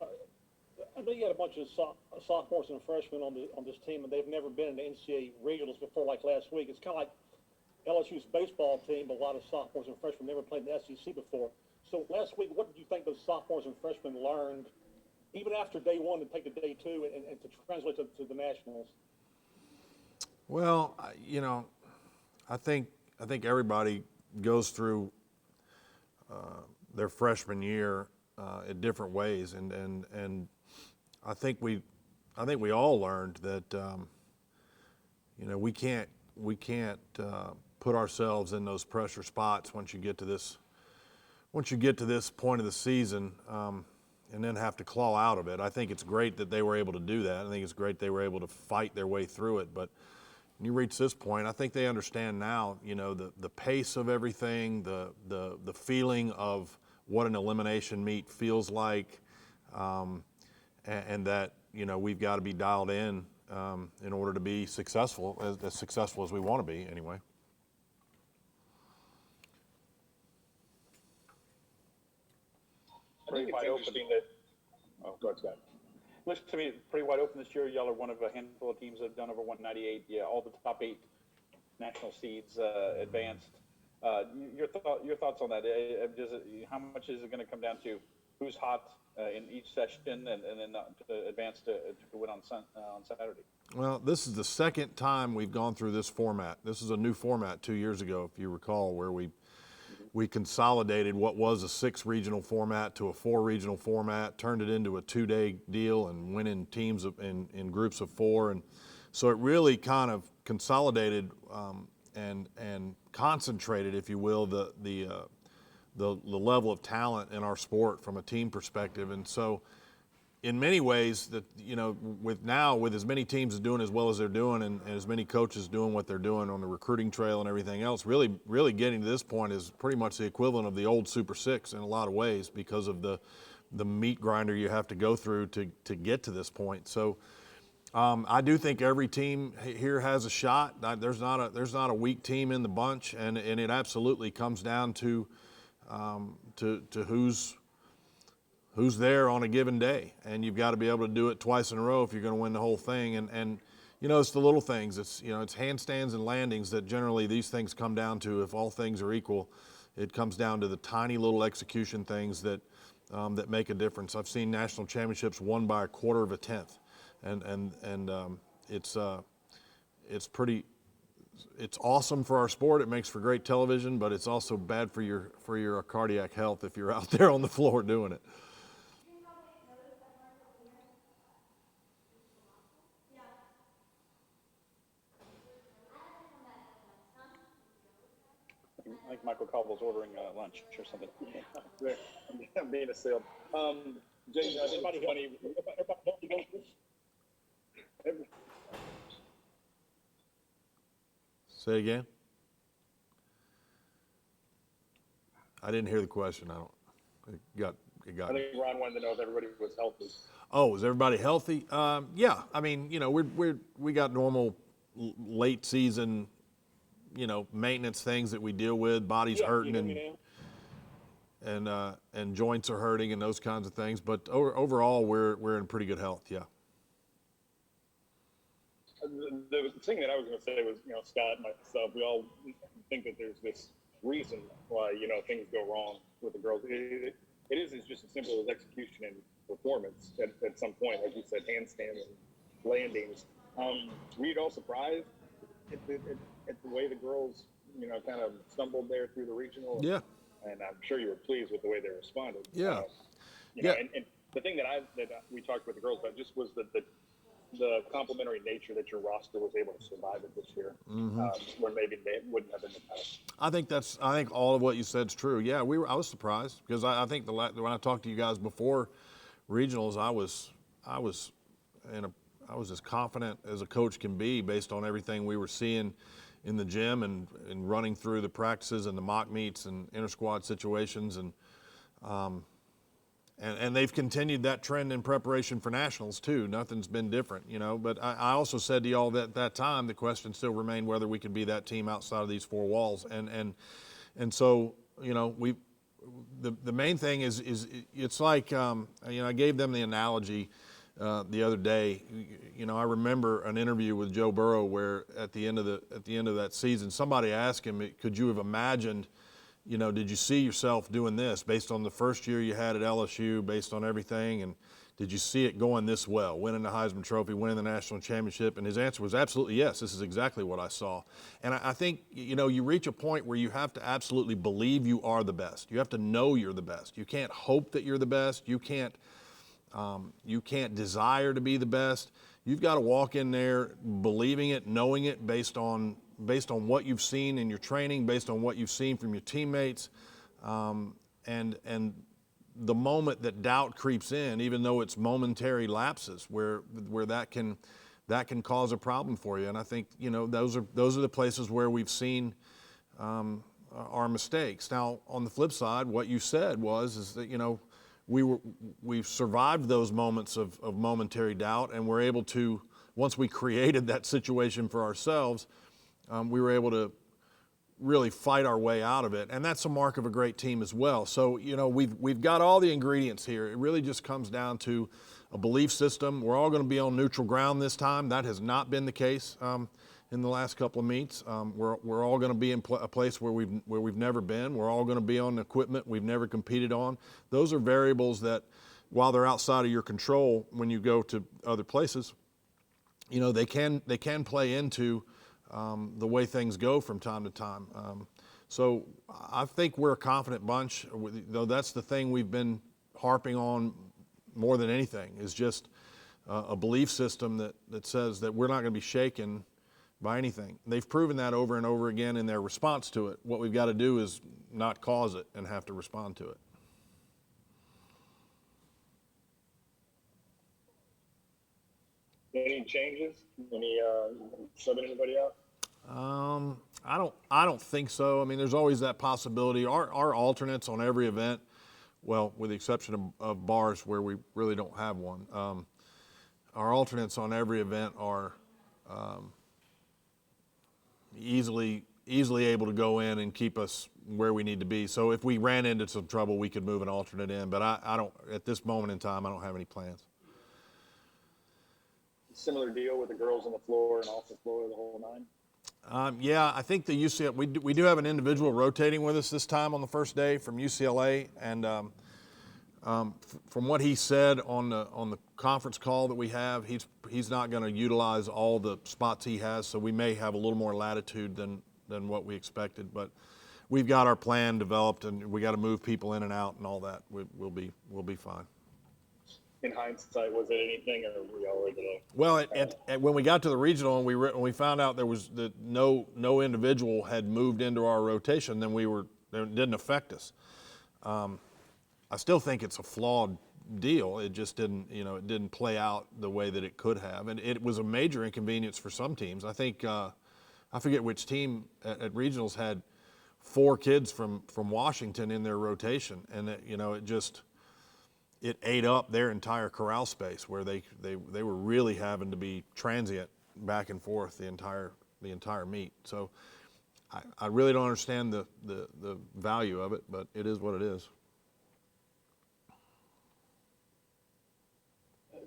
I know you had a bunch of sophomores and freshmen on this team, and they've never been in the NCAA regionals before. Like last week, it's kind of like LSU's baseball team. A lot of sophomores and freshmen never played in the SEC before. So last week, what did you think those sophomores and freshmen learned, even after day one, to take to day two and to translate to the nationals? Well, I think everybody goes through their freshman year in different ways, and I think we all learned that we can't put ourselves in those pressure spots once you get to this point of the season, and then have to claw out of it. I think it's great that they were able to do that. I think it's great they were able to fight their way through it, but when you reach this point, I think they understand now, the pace of everything, the feeling of what an elimination meet feels like, and that, we've got to be dialed in order to be successful, as successful as we want to be anyway. Pretty wide open. Oh, go ahead, Scott. Looks to me pretty wide open this year. Y'all are one of a handful of teams that have done over 198. Yeah, all the top 8 national seeds advanced. Your thoughts on that? How much is it going to come down to who's hot in each session, and then to advance to win on Saturday? Well, this is the second time we've gone through this format. This is a new format 2 years ago, if you recall, where we consolidated what was a 6 regional format to a 4 regional format, turned it into a 2-day deal, and went in teams in groups of 4, and so it really kind of consolidated and concentrated, if you will, the level of talent in our sport from a team perspective. And so in many ways, that with as many teams doing as well as they're doing, and as many coaches doing what they're doing on the recruiting trail and everything else, really getting to this point is pretty much the equivalent of the old Super 6 in a lot of ways, because of the meat grinder you have to go through to get to this point. So I do think every team here has a shot. There's not a weak team in the bunch, and it absolutely comes down to who's there on a given day, and you've got to be able to do it twice in a row if you're going to win the whole thing. And it's the little things. It's handstands and landings that generally these things come down to. If all things are equal, it comes down to the tiny little execution things that make a difference. I've seen national championships won by a quarter of a tenth, and it's awesome for our sport. It makes for great television, but it's also bad for your cardiac health if you're out there on the floor doing it. I think Michael Caldwell's ordering lunch or something. I'm being assailed. James, everybody funny. Say again? I didn't hear the question. It got. I think Ron wanted to know if everybody was healthy. Oh, is everybody healthy? Yeah. I mean, we got normal late season, maintenance things that we deal with. Body's hurting and joints are hurting and those kinds of things. But overall, we're in pretty good health. Yeah. The thing that I was going to say was, Scott and myself, we all think that there's this reason why, things go wrong with the girls. It is just as simple as execution and performance at some point, like you said, handstands and landings. Were you all surprised at the way the girls, kind of stumbled there through the regional? Yeah. And I'm sure you were pleased with the way they responded. Yeah. And the thing that we talked with the girls about just was the complementary nature that your roster was able to survive it this year, where maybe they wouldn't have in the past. I think all of what you said is true. Yeah, I was surprised because I think when I talked to you guys before regionals, I was as confident as a coach can be based on everything we were seeing in the gym and running through the practices and the mock meets and inter-squad situations, and they've continued that trend in preparation for nationals too. Nothing's been different, But I also said to y'all that time the question still remained whether we could be that team outside of these 4 walls, and so the main thing is it's like, I gave them the analogy the other day. I remember an interview with Joe Burrow where at the end of that season, somebody asked him, could you have imagined, did you see yourself doing this based on the first year you had at LSU, based on everything, and did you see it going this well, winning the Heisman Trophy, winning the national championship? And his answer was absolutely yes. This is exactly what I saw. And I think, you reach a point where you have to absolutely believe you are the best. You have to know you're the best. You can't hope that you're the best. You can't desire to be the best. You've got to walk in there believing it, knowing it, based on what you've seen in your training, based on what you've seen from your teammates, and the moment that doubt creeps in, even though it's momentary lapses, where that can cause a problem for you. And I think those are the places where we've seen our mistakes. Now, on the flip side, what you said is that we've survived those moments of momentary doubt, and we're able to, once we created that situation for ourselves, we were able to really fight our way out of it, and that's a mark of a great team as well. So we've got all the ingredients here. It really just comes down to a belief system. We're all going to be on neutral ground this time. That has not been the case in the last couple of meets. We're all going to be in a place where we've never been. We're all going to be on equipment we've never competed on. Those are variables that, while they're outside of your control, when you go to other places, they can play into the way things go from time to time. So I think we're a confident bunch. Though that's the thing we've been harping on more than anything, is just a belief system that says that we're not going to be shaken by anything. They've proven that over and over again in their response to it. What we've got to do is not cause it and have to respond to it. Any changes? Any subbing anybody out? I don't think so. I mean, there's always that possibility. Our alternates on every event, well, with the exception of bars where we really don't have one, our alternates on every event are easily able to go in and keep us where we need to be. So if we ran into some trouble, we could move an alternate in. But I don't, at this moment in time, I don't have any plans. Similar deal with the girls on the floor and off the floor, the whole nine? Yeah, I think the UCLA, we do have an individual rotating with us this time on the first day from UCLA, and from what he said on the conference call that we have, he's not going to utilize all the spots he has, so we may have a little more latitude than what we expected. But we've got our plan developed, and we got to move people in and out and all that. We'll be fine. In hindsight, was it anything, or were we already? Well, when we got to the regional and we found out there was that no individual had moved into our rotation, then it didn't affect us. I still think it's a flawed deal. It just didn't play out the way that it could have, and it was a major inconvenience for some teams. I think I forget which team at regionals had 4 kids from Washington in their rotation, and it ate up their entire corral space, where they were really having to be transient back and forth the entire meet. So I really don't understand the value of it, but it is what it is.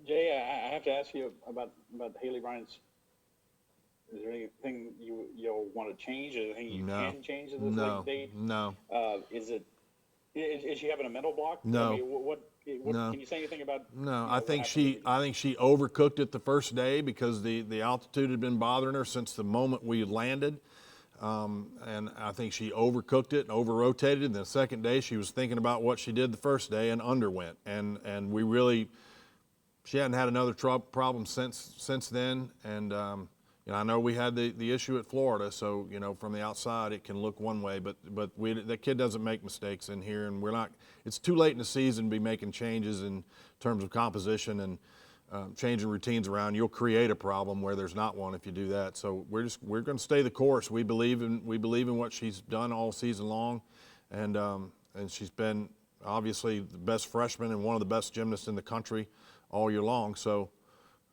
Jay, I have to ask you about Haley Ryan's. Is there anything you'll want to change? Is there anything you can change at this late date? No. Is she having a mental block? No. I mean, what No. can you say anything about? No, I think she overcooked it the first day because the altitude had been bothering her since the moment we landed, and I think she overcooked it and over-rotated. And the second day, she was thinking about what she did the first day and underwent. And she hadn't had another problem since then. And I know we had the issue at Florida, so from the outside it can look one way, but that kid doesn't make mistakes in here, and we're not. It's too late in the season to be making changes in terms of composition and changing routines around. You'll create a problem where there's not one if you do that. So we're going to stay the course. We believe in what she's done all season long, and she's been obviously the best freshman and one of the best gymnasts in the country all year long. So.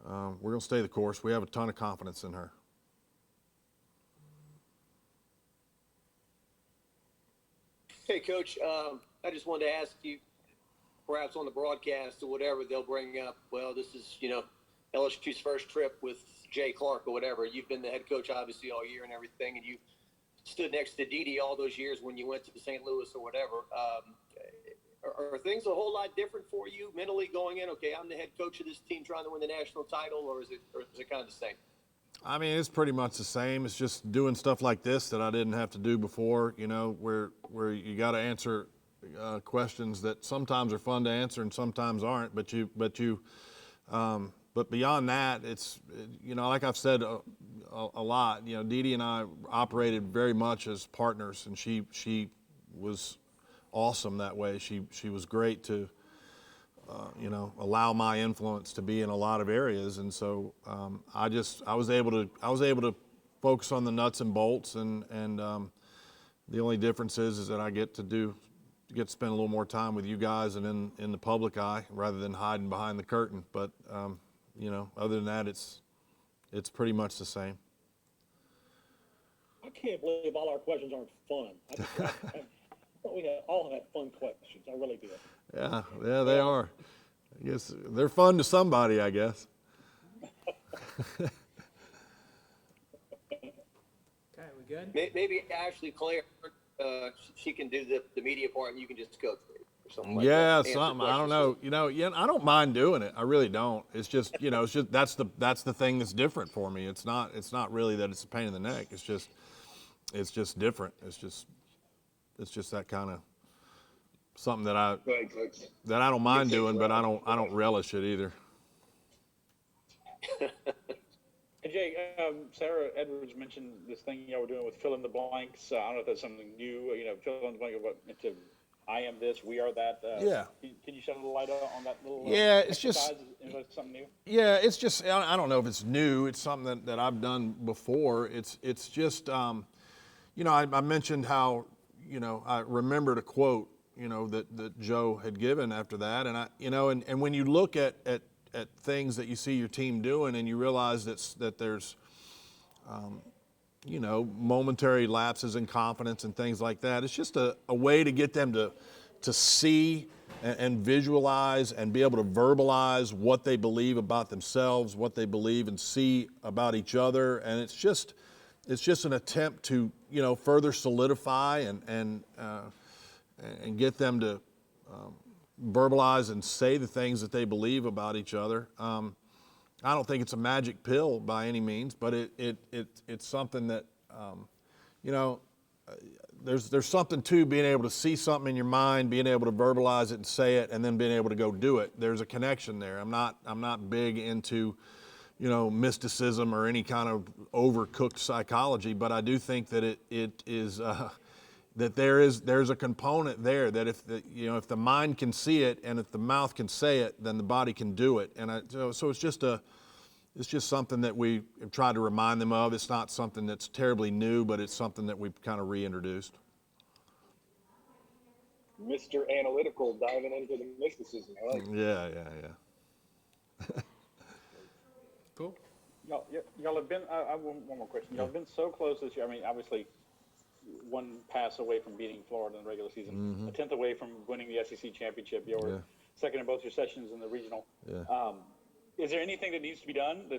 We're going to stay the course. We have a ton of confidence in her. Hey, Coach. I just wanted to ask you, perhaps on the broadcast or whatever, they'll bring up, well, this is, LSU's first trip with Jay Clark or whatever. You've been the head coach obviously all year and everything, and you stood next to Didi all those years when you went to St. Louis or whatever. Are things a whole lot different for you mentally going in? Okay, I'm the head coach of this team trying to win the national title, or is it kind of the same? I mean, it's pretty much the same. It's just doing stuff like this that I didn't have to do before, where you got to answer questions that sometimes are fun to answer and sometimes aren't. But beyond that, it's, like I've said a lot, Didi and I operated very much as partners, and she was awesome that way. She was great to, allow my influence to be in a lot of areas, and so I was able to focus on the nuts and bolts, and the only difference is that I get to spend a little more time with you guys and in the public eye rather than hiding behind the curtain. But other than that, it's pretty much the same. I can't believe all our questions aren't fun. I thought we all had fun questions. I really did. Yeah, they are. I guess they're fun to somebody, I guess. Okay, we good? Maybe Ashley Claire, she can do the media part, and you can just coach me or something like Yeah, that. Answer something. I don't questions. know. I don't mind doing it. I really don't. It's just, that's the thing that's different for me. It's not really that it's a pain in the neck. It's just different. It's just that kind of something that I don't mind doing, but I don't relish it either. Hey, Jay, Sarah Edwards mentioned this thing y'all were doing with fill in the blanks. I don't know if that's something new, fill in the blank of into I am this, we are that. Yeah. Can you shed a little light on that little Yeah, it's just exercise? Is that something new? Yeah, it's just, I don't know if it's new. It's something that I've done before. It's just, I mentioned how, I remembered a quote, that Joe had given after that. And and when you look at things that you see your team doing and you realize that there's, momentary lapses in confidence and things like that, it's just a way to get them to see and visualize and be able to verbalize what they believe about themselves, what they believe and see about each other. And it's just an attempt to, further solidify and get them to verbalize and say the things that they believe about each other. I don't think it's a magic pill by any means, but it's something that, there's something to being able to see something in your mind, being able to verbalize it and say it, and then being able to go do it. There's a connection there. I'm not big into, mysticism or any kind of overcooked psychology, but I do think that it is that there's a component there that if the mind can see it and if the mouth can say it, then the body can do it. And so it's just something that we have tried to remind them of. It's not something that's terribly new, but it's something that we've kind of reintroduced. Mr. Analytical diving into the mysticism. I like it. Yeah. Cool. Y'all have been, I have one more question. Y'all have been so close this year. I mean, obviously, one pass away from beating Florida in the regular season, a tenth away from winning the SEC championship. You were second in both your sessions in the regional. Yeah. Is there anything that needs to be done to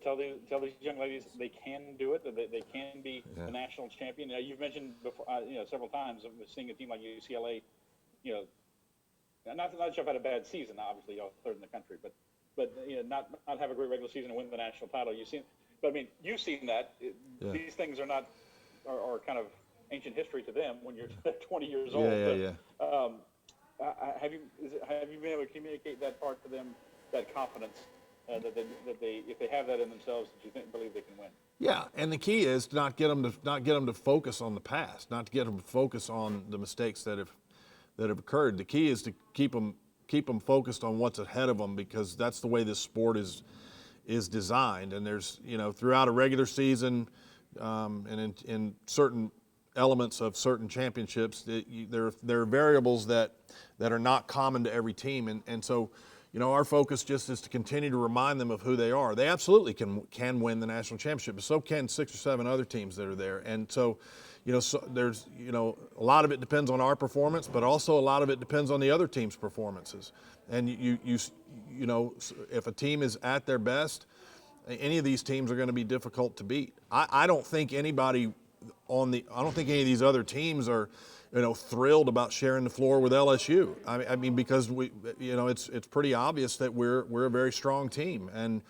tell these young ladies they can do it, that they can be the national champion? Now, you've mentioned before, several times of seeing a team like UCLA, not that y'all had a bad season. Obviously, y'all third in the country, but not have a great regular season and win the national title. You've seen that. These things are kind of ancient history to them when you're 20 years old. Have you been able to communicate that part to them, that confidence that they if they have that in themselves, that you believe they can win? Yeah, and the key is to not get them to focus on the past, not to get them to focus on the mistakes that have occurred. The key is to keep them focused on what's ahead of them, because that's the way this sport is designed. And there's throughout a regular season and in certain elements of certain championships, there are variables that are not common to every team, and so our focus just is to continue to remind them of who they are. They absolutely can win the national championship, but so can 6 or 7 other teams that are there. And so, so there's, a lot of it depends on our performance, but also a lot of it depends on the other team's performances. And if a team is at their best, any of these teams are going to be difficult to beat. I don't think any of these other teams are, thrilled about sharing the floor with LSU. I mean, because it's pretty obvious that we're a very strong team, and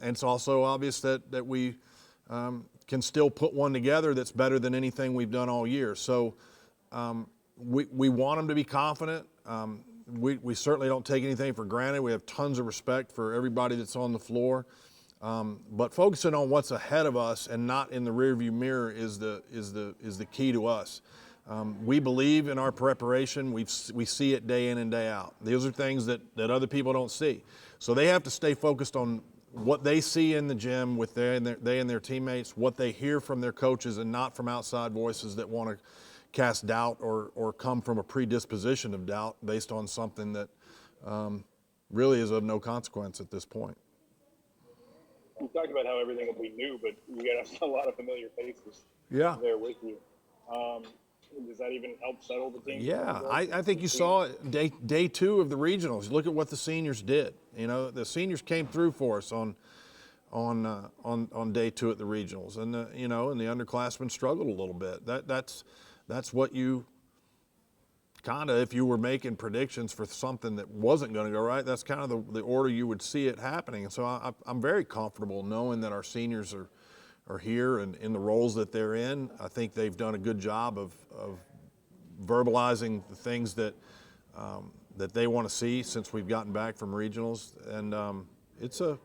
it's also obvious that we can still put one together that's better than anything we've done all year. So we want them to be confident. We certainly don't take anything for granted. We have tons of respect for everybody that's on the floor. But focusing on what's ahead of us and not in the rearview mirror is the key to us. We believe in our preparation. We see it day in and day out. These are things that other people don't see. So they have to stay focused on what they see in the gym with they and their teammates, what they hear from their coaches, and not from outside voices that want to cast doubt or come from a predisposition of doubt based on something that really is of no consequence at this point. We talked about how everything will be new, but we got a lot of familiar faces there with you. Does that even help settle the team? Yeah, I think you saw it day 2 of the regionals. Look at what the seniors did. The seniors came through for us on day 2 at the regionals, and the underclassmen struggled a little bit. That's what you kind of, if you were making predictions for something that wasn't going to go right, that's kind of the order you would see it happening. And so I'm very comfortable knowing that our seniors are here and in the roles that they're in. I think they've done a good job of verbalizing the things that they want to see since we've gotten back from regionals. And it's a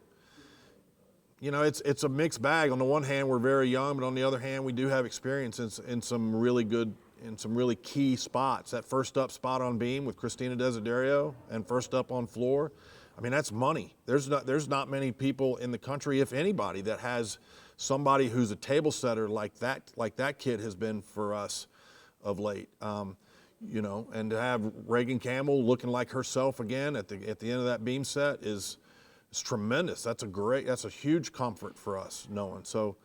mixed bag. On the one hand, we're very young, but on the other hand, we do have experience in some really key spots. That first up spot on beam with Christina Desiderio and first up on floor, I mean, that's money. There's not many people in the country, if anybody, that has somebody who's a table setter like that kid has been for us of late. And to have Reagan Campbell looking like herself again at the end of that beam set is tremendous. That's a huge comfort for us knowing. So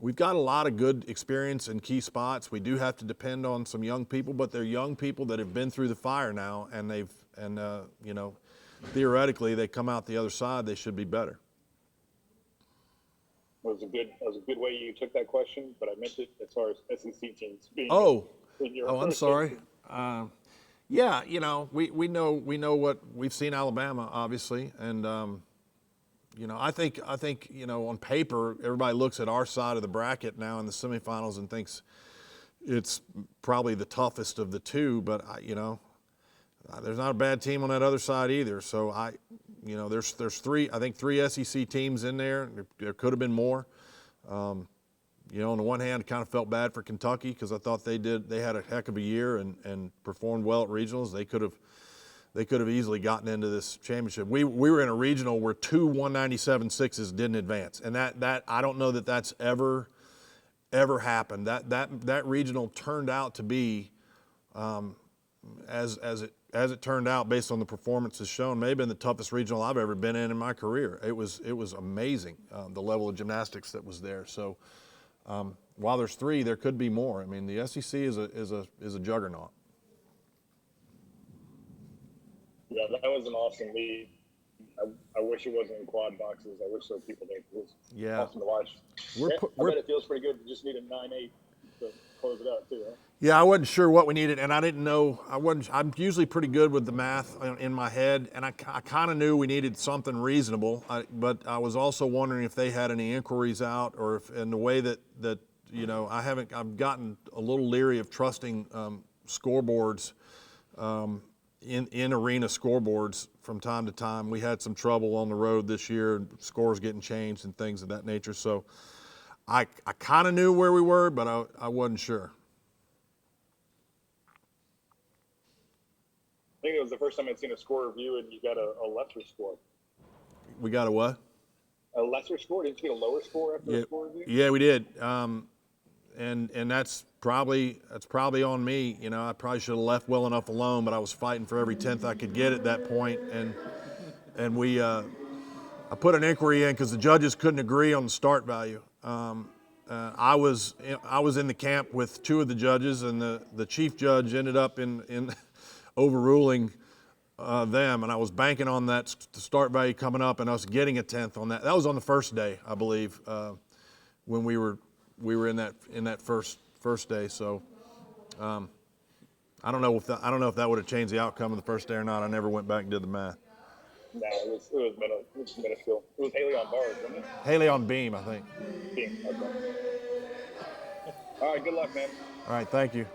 we've got a lot of good experience in key spots. We do have to depend on some young people, but they're young people that have been through the fire now, and theoretically they come out the other side, they should be better. That was a good way you took that question, but I meant it as far as SEC teams being. I'm sorry. Yeah, we know what we've seen Alabama, obviously, and I think on paper everybody looks at our side of the bracket now in the semifinals and thinks it's probably the toughest of the two, but there's not a bad team on that other side either. So there's three SEC teams in there. There could have been more. On the one hand, I kind of felt bad for Kentucky because I thought they had a heck of a year and performed well at regionals. They could have easily gotten into this championship. We were in a regional where 2 197.6s didn't advance, and that I don't know that that's ever happened. That regional turned out to be as it turned out based on the performances shown, may have been the toughest regional I've ever been in my career. It was amazing, the level of gymnastics that was there. So while there's 3, there could be more. I mean, the SEC is a juggernaut. Yeah, that was an awesome lead. I wish it wasn't in quad boxes. I wish there were people there. It was awesome to watch. I bet it feels pretty good. You just need a 9-8 to close it out too, huh? Yeah, I wasn't sure what we needed, and I didn't know. I'm usually pretty good with the math in my head, and I kind of knew we needed something reasonable. But I was also wondering if they had any inquiries out, or if in the way that I've gotten a little leery of trusting scoreboards. In arena scoreboards from time to time. We had some trouble on the road this year, scores getting changed and things of that nature. So I kind of knew where we were, but I wasn't sure. I think it was the first time I'd seen a score review and you got a lesser score. We got a what? A lesser score? Didn't you get a lower score after a score review? Yeah, we did. And that's probably on me. I probably should have left well enough alone, but I was fighting for every 10th I could get at that point. And I put an inquiry in because the judges couldn't agree on the start value. I was in the camp with two of the judges, and the chief judge ended up in overruling them, and I was banking on that start value coming up and us getting a 10th on that. That was on the first day, I believe, when we were in that first day. So I don't know if that would have changed the outcome of the first day or not. I never went back and did the math. No, it was minuscule. It was Haley on bars, wasn't it? Haley on beam, I think. Team. Okay. All right. Good luck, man. All right, thank you.